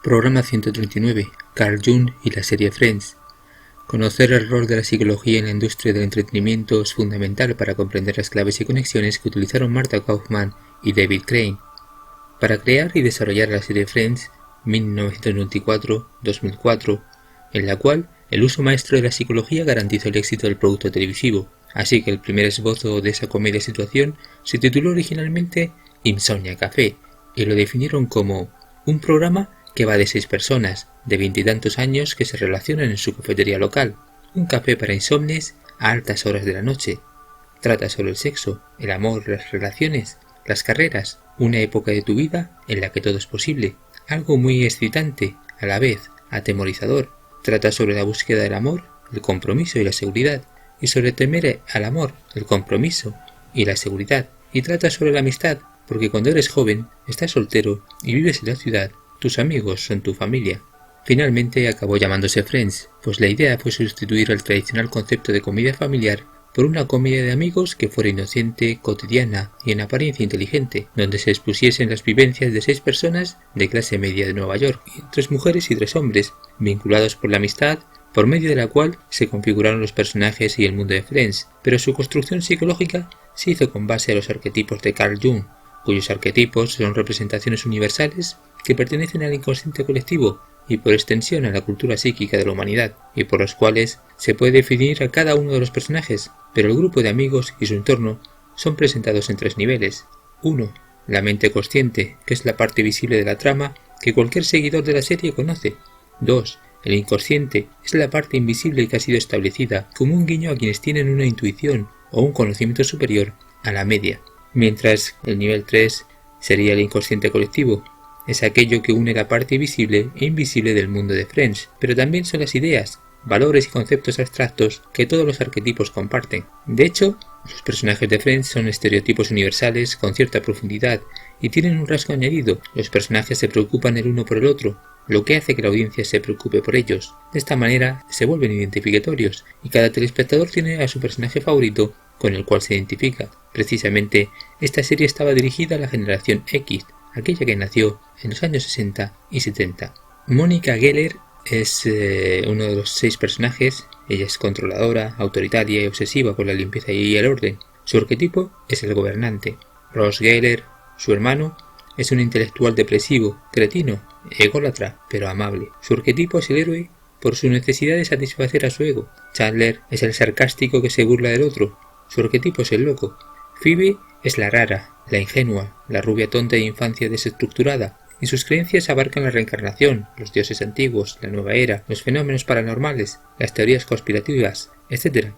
Programa 139. Carl Jung y la serie Friends. Conocer el rol de la psicología en la industria del entretenimiento es fundamental para comprender las claves y conexiones que utilizaron Martha Kaufman y David Crane para crear y desarrollar la serie Friends 1994-2004, en la cual el uso maestro de la psicología garantizó el éxito del producto televisivo, así que el primer esbozo de esa comedia situación se tituló originalmente Insomnia Café y lo definieron como un programa que va de 6 personas de 20 y tantos años que se relacionan en su cafetería local, un café para insomnes a altas horas de la noche. Trata sobre el sexo, el amor, las relaciones, las carreras, una época de tu vida en la que todo es posible, algo muy excitante, a la vez atemorizador. Trata sobre la búsqueda del amor, el compromiso y la seguridad, y sobre temer al amor, el compromiso y la seguridad, y trata sobre la amistad, porque cuando eres joven, estás soltero y vives en la ciudad, tus amigos son tu familia. Finalmente acabó llamándose Friends, pues la idea fue sustituir el tradicional concepto de comedia familiar por una comedia de amigos que fuera inocente, cotidiana y en apariencia inteligente, donde se expusiesen las vivencias de 6 personas de clase media de Nueva York, 3 mujeres y 3 hombres, vinculados por la amistad, por medio de la cual se configuraron los personajes y el mundo de Friends, pero su construcción psicológica se hizo con base a los arquetipos de Carl Jung, cuyos arquetipos son representaciones universales que pertenecen al inconsciente colectivo y por extensión a la cultura psíquica de la humanidad, y por los cuales se puede definir a cada uno de los personajes, pero el grupo de amigos y su entorno son presentados en 3 niveles. 1. La mente consciente, que es la parte visible de la trama que cualquier seguidor de la serie conoce. 2. El inconsciente es la parte invisible que ha sido establecida como un guiño a quienes tienen una intuición o un conocimiento superior a la media. Mientras el nivel 3 sería el inconsciente colectivo, es aquello que une la parte visible e invisible del mundo de Friends, pero también son las ideas, valores y conceptos abstractos que todos los arquetipos comparten. De hecho, los personajes de Friends son estereotipos universales con cierta profundidad y tienen un rasgo añadido: los personajes se preocupan el uno por el otro, lo que hace que la audiencia se preocupe por ellos. De esta manera se vuelven identificatorios y cada telespectador tiene a su personaje favorito con el cual se identifica. Precisamente, esta serie estaba dirigida a la generación X, aquella que nació en los años 60 y 70. Mónica Geller es uno de los 6 personajes. Ella es controladora, autoritaria y obsesiva con la limpieza y el orden. Su arquetipo es el gobernante. Ross Geller, su hermano, es un intelectual depresivo, cretino, ególatra, pero amable. Su arquetipo es el héroe por su necesidad de satisfacer a su ego. Chandler es el sarcástico que se burla del otro. Su arquetipo es el loco. Phoebe es la rara, la ingenua, la rubia tonta de infancia desestructurada, y sus creencias abarcan la reencarnación, los dioses antiguos, la nueva era, los fenómenos paranormales, las teorías conspirativas, etc.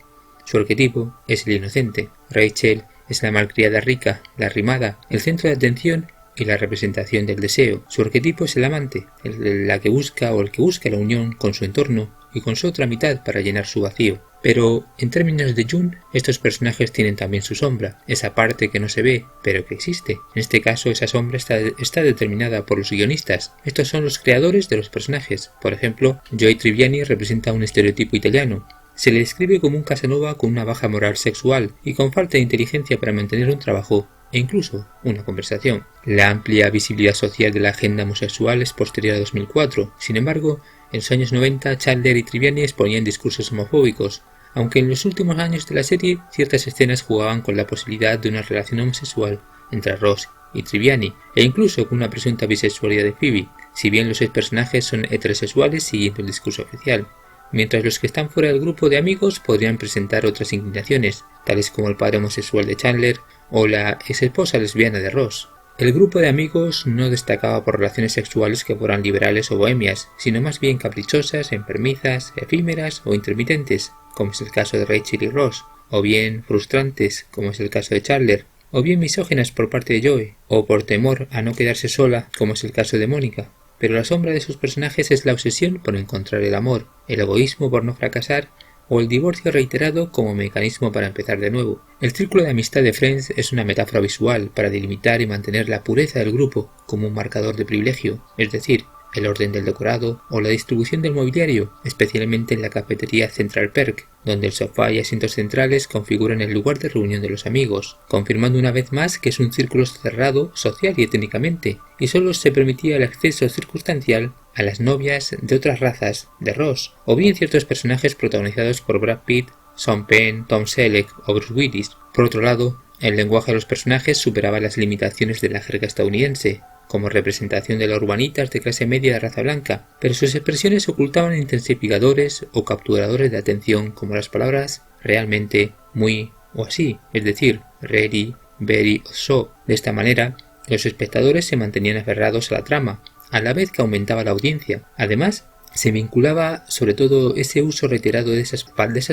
Su arquetipo es el inocente. Rachel es la malcriada rica, la arrimada, el centro de atención y la representación del deseo. Su arquetipo es el amante, la que busca o el que busca la unión con su entorno y con su otra mitad para llenar su vacío. Pero, en términos de Jung, estos personajes tienen también su sombra, esa parte que no se ve, pero que existe. En este caso, esa sombra está determinada por los guionistas. Estos son los creadores de los personajes. Por ejemplo, Joey Tribbiani representa un estereotipo italiano. Se le describe como un Casanova con una baja moral sexual y con falta de inteligencia para mantener un trabajo e incluso una conversación. La amplia visibilidad social de la agenda homosexual es posterior a 2004. Sin embargo, en los años 90, Chandler y Tribbiani exponían discursos homofóbicos, aunque en los últimos años de la serie ciertas escenas jugaban con la posibilidad de una relación homosexual entre Ross y Tribbiani, e incluso con una presunta bisexualidad de Phoebe, si bien los 6 personajes son heterosexuales siguiendo el discurso oficial, mientras los que están fuera del grupo de amigos podrían presentar otras inclinaciones, tales como el padre homosexual de Chandler o la exesposa lesbiana de Ross. El grupo de amigos no destacaba por relaciones sexuales que fueran liberales o bohemias, sino más bien caprichosas, enfermizas, efímeras o intermitentes, como es el caso de Rachel y Ross, o bien frustrantes, como es el caso de Chandler, o bien misóginas por parte de Joey, o por temor a no quedarse sola, como es el caso de Mónica. Pero la sombra de sus personajes es la obsesión por encontrar el amor, el egoísmo por no fracasar, o el divorcio reiterado como mecanismo para empezar de nuevo. El círculo de amistad de Friends es una metáfora visual para delimitar y mantener la pureza del grupo como un marcador de privilegio, es decir, el orden del decorado o la distribución del mobiliario, especialmente en la cafetería Central Perk, donde el sofá y asientos centrales configuran el lugar de reunión de los amigos, confirmando una vez más que es un círculo cerrado social y étnicamente, y solo se permitía el acceso circunstancial a las novias de otras razas de Ross, o bien ciertos personajes protagonizados por Brad Pitt, Sean Penn, Tom Selleck o Bruce Willis. Por otro lado, el lenguaje de los personajes superaba las limitaciones de la jerga estadounidense, como representación de los urbanitas de clase media de raza blanca, pero sus expresiones ocultaban intensificadores o capturadores de atención como las palabras realmente, muy o así, es decir, really, very o so. De esta manera, los espectadores se mantenían aferrados a la trama, a la vez que aumentaba la audiencia. Además, se vinculaba sobre todo ese uso reiterado de esas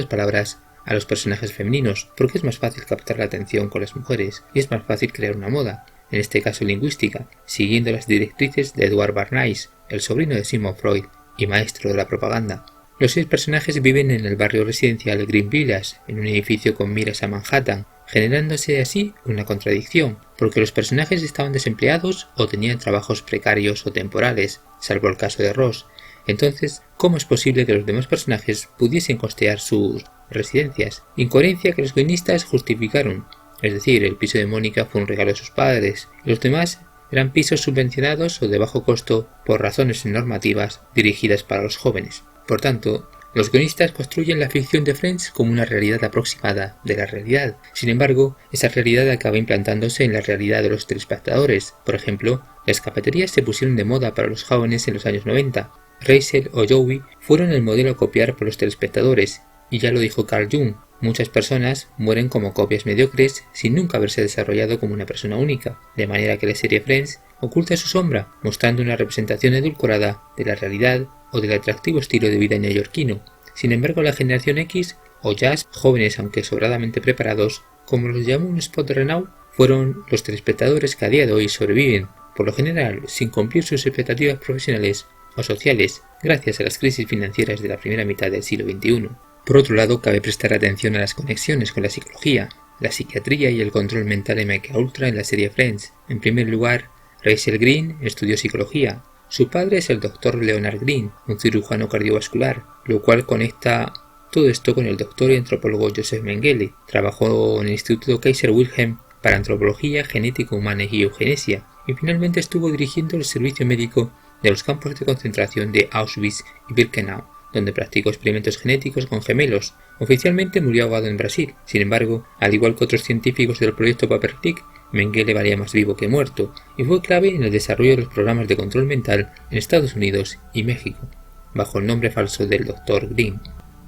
palabras a los personajes femeninos, porque es más fácil captar la atención con las mujeres y es más fácil crear una moda, en este caso lingüística, siguiendo las directrices de Edward Bernays, el sobrino de Sigmund Freud y maestro de la propaganda. Los 6 personajes viven en el barrio residencial Green Village, en un edificio con miras a Manhattan, generándose así una contradicción, porque los personajes estaban desempleados o tenían trabajos precarios o temporales, salvo el caso de Ross. Entonces, ¿cómo es posible que los demás personajes pudiesen costear sus residencias? Incoherencia que los guionistas justificaron, es decir, el piso de Mónica fue un regalo de sus padres, y los demás eran pisos subvencionados o de bajo costo por razones normativas dirigidas para los jóvenes. Por tanto, los guionistas construyen la ficción de Friends como una realidad aproximada de la realidad. Sin embargo, esa realidad acaba implantándose en la realidad de los telespectadores. Por ejemplo, las cafeterías se pusieron de moda para los jóvenes en los años 90. Rachel o Joey fueron el modelo a copiar por los telespectadores, y ya lo dijo Carl Jung, muchas personas mueren como copias mediocres sin nunca haberse desarrollado como una persona única, de manera que la serie Friends oculta su sombra, mostrando una representación edulcorada de la realidad o del atractivo estilo de vida neoyorquino. Sin embargo, la generación X o Jazz, jóvenes aunque sobradamente preparados, como los llamó un spot de Renault, fueron los telespectadores que a día de hoy sobreviven, por lo general sin cumplir sus expectativas profesionales o sociales, gracias a las crisis financieras de la primera mitad del siglo XXI. Por otro lado, cabe prestar atención a las conexiones con la psicología, la psiquiatría y el control mental de MKUltra en la serie Friends. En primer lugar, Rachel Green estudió psicología. Su padre es el Dr. Leonard Green, un cirujano cardiovascular, lo cual conecta todo esto con el doctor y antropólogo Joseph Mengele. Trabajó en el Instituto Kaiser Wilhelm para antropología, genética humana y eugenesia, y finalmente estuvo dirigiendo el servicio médico de los campos de concentración de Auschwitz y Birkenau, donde practicó experimentos genéticos con gemelos. Oficialmente murió ahogado en Brasil. Sin embargo, al igual que otros científicos del proyecto Paperclip, Mengele valía más vivo que muerto, y fue clave en el desarrollo de los programas de control mental en Estados Unidos y México, bajo el nombre falso del Dr. Green.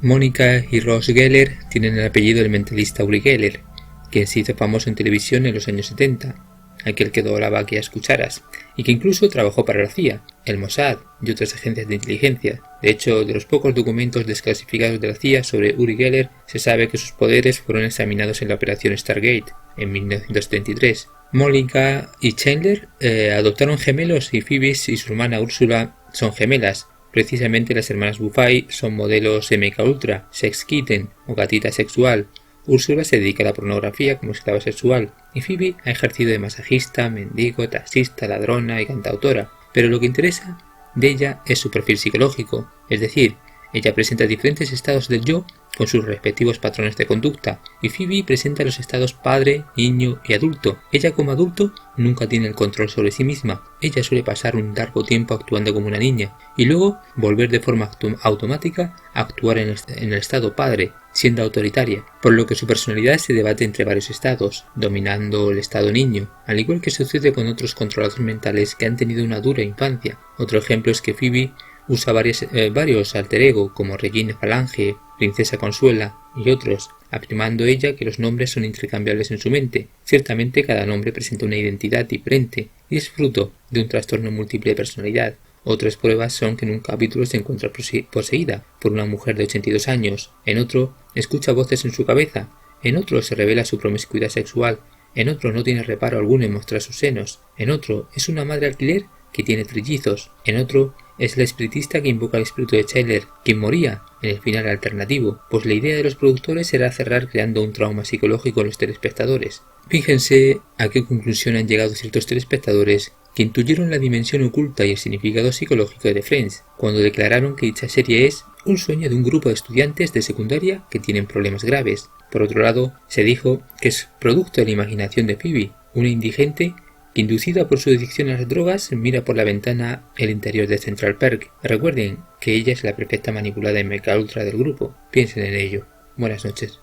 Mónica y Ross Geller tienen el apellido del mentalista Uri Geller, quien se hizo famoso en televisión en los años 70, aquel que doraba aquellas cucharas, y que incluso trabajó para la CIA, el Mossad y otras agencias de inteligencia. De hecho, de los pocos documentos desclasificados de la CIA sobre Uri Geller, se sabe que sus poderes fueron examinados en la operación Stargate, en 1973. Mónica y Chandler adoptaron gemelos y Phoebe y su hermana Úrsula son gemelas. Precisamente las hermanas Buffay son modelos MKUltra, Sex Kitten o gatita sexual. Úrsula se dedica a la pornografía como esclava sexual, y Phoebe ha ejercido de masajista, mendigo, taxista, ladrona y cantautora, pero lo que interesa de ella es su perfil psicológico, es decir, ella presenta diferentes estados del yo con sus respectivos patrones de conducta, y Phoebe presenta los estados padre, niño y adulto. Ella como adulto nunca tiene el control sobre sí misma, ella suele pasar un largo tiempo actuando como una niña, y luego volver de forma automática a actuar en el estado padre, siendo autoritaria, por lo que su personalidad se debate entre varios estados, dominando el estado niño, al igual que sucede con otros controladores mentales que han tenido una dura infancia. Otro ejemplo es que Phoebe usa varios alter ego como Regina Falange, Princesa Consuela y otros, afirmando ella que los nombres son intercambiables en su mente. Ciertamente cada nombre presenta una identidad diferente y es fruto de un trastorno múltiple de personalidad. Otras pruebas son que en un capítulo se encuentra poseída por una mujer de 82 años, en otro escucha voces en su cabeza, en otro se revela su promiscuidad sexual, en otro no tiene reparo alguno en mostrar sus senos, en otro es una madre alquiler que tiene trillizos, en otro es la espiritista que invoca el espíritu de Chandler, quien moría en el final alternativo, pues la idea de los productores era cerrar creando un trauma psicológico en los telespectadores. Fíjense a qué conclusión han llegado ciertos telespectadores que intuyeron la dimensión oculta y el significado psicológico de Friends, cuando declararon que dicha serie es un sueño de un grupo de estudiantes de secundaria que tienen problemas graves. Por otro lado, se dijo que es producto de la imaginación de Phoebe, una indigente Inducida por su adicción a las drogas, mira por la ventana el interior de Central Perk. Recuerden que ella es la perfecta manipulada y MKUltra del grupo. Piensen en ello. Buenas noches.